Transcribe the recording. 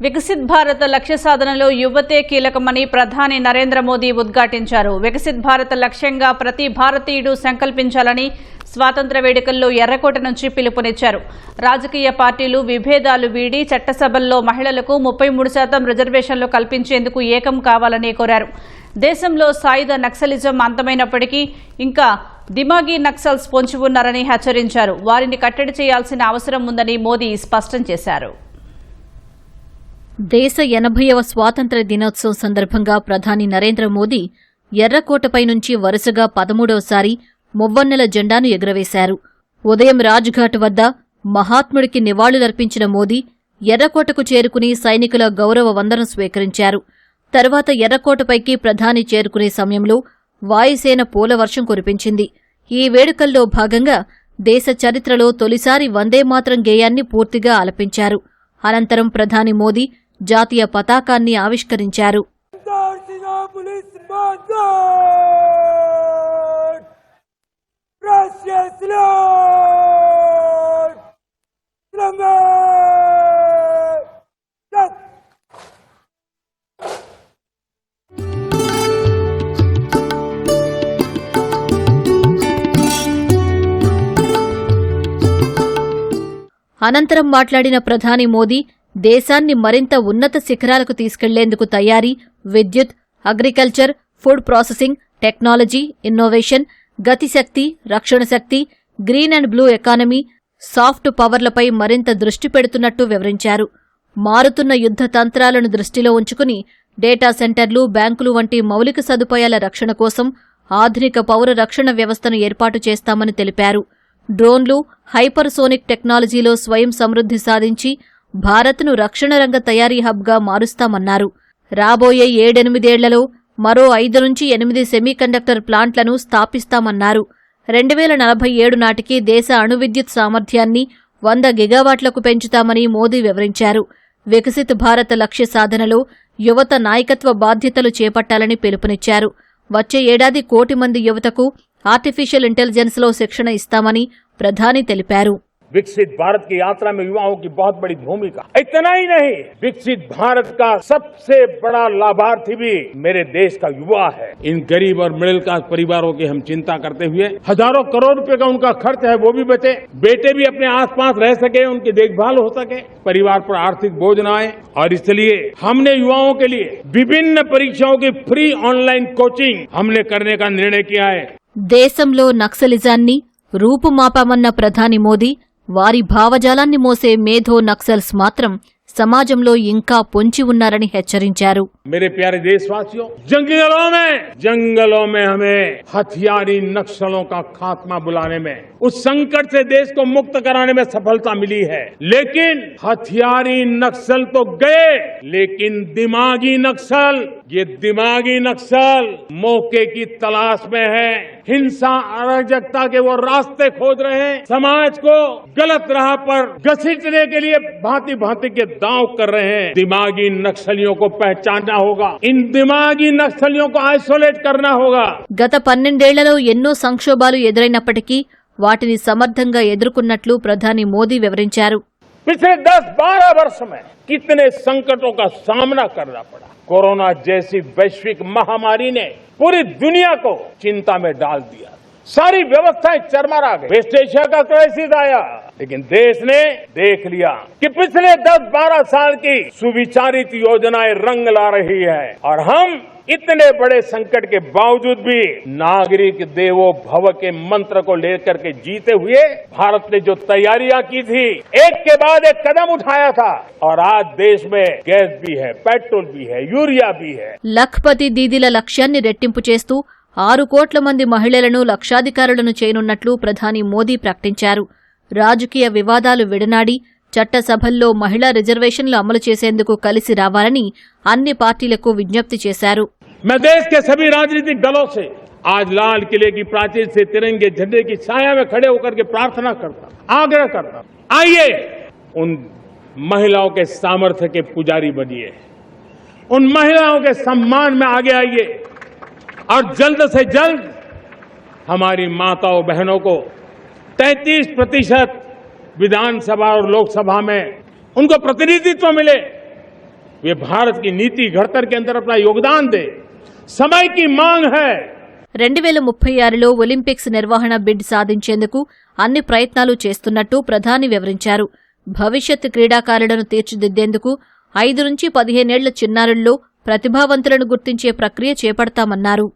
వికసిత్ భారత్ లక్ష్య సాధనలో యువతే కీలకమని ప్రధాని నరేంద్ర మోదీ ఉద్ఘాటించారు. వికసిత్ భారత్ లక్ష్యంగా ప్రతి భారతీయుడు సంకల్పించాలని స్వాతంత్ర వేడుకల్లో ఎర్రకోట నుంచి పిలుపునిచ్చారు. రాజకీయ పార్టీలు విభేదాలు వీడి చట్టసభల్లో మహిళలకు 33% రిజర్వేషన్లు కల్పించేందుకు ఏకం కావాలని కోరారు. దేశంలో సాయుధ నక్సలిజం అంతమైనప్పటికీ ఇంకా దిమాగీ నక్సల్స్ పొంచి ఉన్నారని హెచ్చరించారు. వారిని కట్టడి చేయాల్సిన అవసరం ఉందని మోదీ స్పష్టం చేశారు. దేశ 80వ స్వాతంత్ర దినోత్సవం సందర్భంగా ప్రధాని నరేంద్ర మోదీ ఎర్రకోటపై నుంచి వరుసగా 13వసారి మువ్వన్నెల జెండాను ఎగురవేశారు. ఉదయం రాజ్ఘాట్ వద్ద మహాత్ముడికి నివాళులర్పించిన మోదీ ఎర్రకోటకు చేరుకుని సైనికుల గౌరవ వందనం స్వీకరించారు. తర్వాత ఎర్రకోటపైకి ప్రధాని చేరుకునే సమయంలో వాయుసేన పూలవర్షం కురిపించింది. ఈ వేడుకల్లో భాగంగా దేశ చరిత్రలో తొలిసారి వందేమాతరం గేయాన్ని పూర్తిగా ఆలపించారు. అనంతరం ప్రధాని మోదీ జాతీయ పతాకాన్ని ఆవిష్కరించారు. అనంతరం మాట్లాడిన ప్రధాని మోదీ దేశాన్ని మరింత ఉన్నత శిఖరాలకు తీసుకెళ్లేందుకు తయారీ, విద్యుత్, agriculture, food processing, technology, innovation, Gatishakti, రక్షణ శక్తి, green and blue economy, soft పవర్లపై మరింత దృష్టి పెడుతున్నట్టు వివరించారు. మారుతున్న యుద్ధ తంత్రాలను దృష్టిలో ఉంచుకుని డేటా సెంటర్లు, బ్యాంకులు వంటి మౌలిక సదుపాయాల రక్షణ కోసం ఆధునిక పౌర రక్షణ వ్యవస్థను ఏర్పాటు చేస్తామని తెలిపారు. డ్రోన్లు, హైపర్సోనిక్ టెక్నాలజీలో స్వయం సమృద్ధి సాధించి భారత్ను రక్షణ రంగ తయారీ హబ్గా మారుస్తామన్నారు. రాబోయే 7-8 ఏళ్లలో మరో 5 నుంచి 8 సెమీకండక్టర్ ప్లాంట్లను స్థాపిస్తామన్నారు. 2047 నాటికి దేశ అణు విద్యుత్ సామర్థ్యాన్ని 100 గిగావాట్లకు పెంచుతామని మోదీ వివరించారు. వికసిత్ భారత్ లక్ష్య సాధనలో యువత నాయకత్వ బాధ్యతలు చేపట్టాలని పిలుపునిచ్చారు. వచ్చే ఏడాది 1 కోటి మంది యువతకు ఆర్టిఫిషియల్ ఇంటెలిజెన్స్ లో శిక్షణ ఇస్తామని ప్రధాని తెలిపారు. विकसित भारत की यात्रा में युवाओं की बहुत बड़ी भूमिका। इतना ही नहीं, विकसित भारत का सबसे बड़ा लाभार्थी भी मेरे देश का युवा है। इन गरीब और मिडिल क्लास परिवारों की हम चिंता करते हुए हजारों करोड़ रुपए का उनका खर्च है वो भी बचे, बेटे भी अपने आसपास रह सके, उनकी देखभाल हो सके, परिवार पर आर्थिक बोझ न आए। और इसलिए हमने युवाओं के लिए विभिन्न परीक्षाओं की फ्री ऑनलाइन कोचिंग हमने करने का निर्णय किया है. దేశంలో నక్సలిజాన్ని రూపుమాపామన్న ప్రధాని మోదీ వారి భావజాలాన్ని మోసే మేధో నక్సల్స్ మాత్రం సమాజంలో ఇంకా పొంచి ఉన్నారని హెచ్చరించారు. मेरे प्यारे देशवासियों, जंगलों में हमें हथियारी नक्सलों का खात्मा बुलाने में, उस संकट से देश को मुक्त कराने में सफलता मिली है. लेकिन हथियारी नक्सल तो गए, लेकिन दिमागी नक्सल, ये दिमागी नक्सल मौके की तलाश में है. हिंसा, अराजकता के वो रास्ते खोज रहे हैं. समाज को गलत राह पर घसीटने के लिए भांति भांति के दांव कर रहे हैं. दिमागी नक्सलियों को पहचानना होगा. इन दिमागी नक्सलियों को आइसोलेट करना होगा. గత 12 ఏళ్లలో ఎన్నో సంక్షోభాలు ఎదురైనప్పటికీ వాటిని సమర్థంగా ఎదుర్కొన్నట్లు ప్రధాని మోదీ వివరించారు. पिछले 10-12 वर्ष में कितने संकटों का सामना करना पड़ा. कोरोना जैसी वैश्विक महामारी ने पूरी दुनिया को चिंता में डाल दिया. सारी व्यवस्थाएं चरमरा गई. वेस्ट एशिया का क्राइसिस आया, लेकिन देश ने देख लिया कि पिछले 10-12 साल की सुविचारित योजनाएं रंग ला रही है. और हम इतने बड़े संकट के बावजूद भी नागरिक देवो भव के मंत्र को लेकर के जीते हुए भारत ने जो तैयारियां की थी, एक के बाद एक कदम उठाया था. और आज देश में गैस भी है, पेट्रोल भी है, यूरिया भी है. లఖ్పతి దీదీల లక్ష్యాన్ని రెట్టింపు చేస్తూ 6 కోట్ల మంది మహిళలను లక్షాధికారులను చేయనున్నట్లు ప్రధాని మోదీ ప్రకటించారు. రాజకీయ వివాదాలు విడనాడి చట్టసభల్లో మహిళా రిజర్వేషన్లు అమలు చేసేందుకు కలిసి రావాలని అన్ని పార్టీలకు విజ్ఞప్తి చేశారు. मैं देश के सभी राजनीतिक दलों से आज लाल किले की प्राचीर से तिरंगे झंडे की छाया में खड़े होकर के प्रार्थना करता, आग्रह करता, आइए उन महिलाओं के सामर्थ्य के पुजारी बनिए, उन महिलाओं के सम्मान में आगे आइए और जल्द से जल्द हमारी माताओं बहनों को 33% विधानसभा और लोकसभा में उनको प्रतिनिधित्व मिले. वे भारत की नीति घड़तर के अंदर अपना योगदान दे। समय की मांग है। 2036లో ఒలింపిక్స్ నిర్వహణ బిడ్ సాధించేందుకు అన్ని ప్రయత్నాలు చేస్తున్నట్టు ప్రధాని వివరించారు. భవిష్యత్ క్రీడాకారులను తీర్చిదిద్దేందుకు 5 నుంచి 15 ఏళ్ల చిన్నారుల్లో ప్రతిభావంతులను గుర్తించే ప్రక్రియ చేపడతామన్నారు.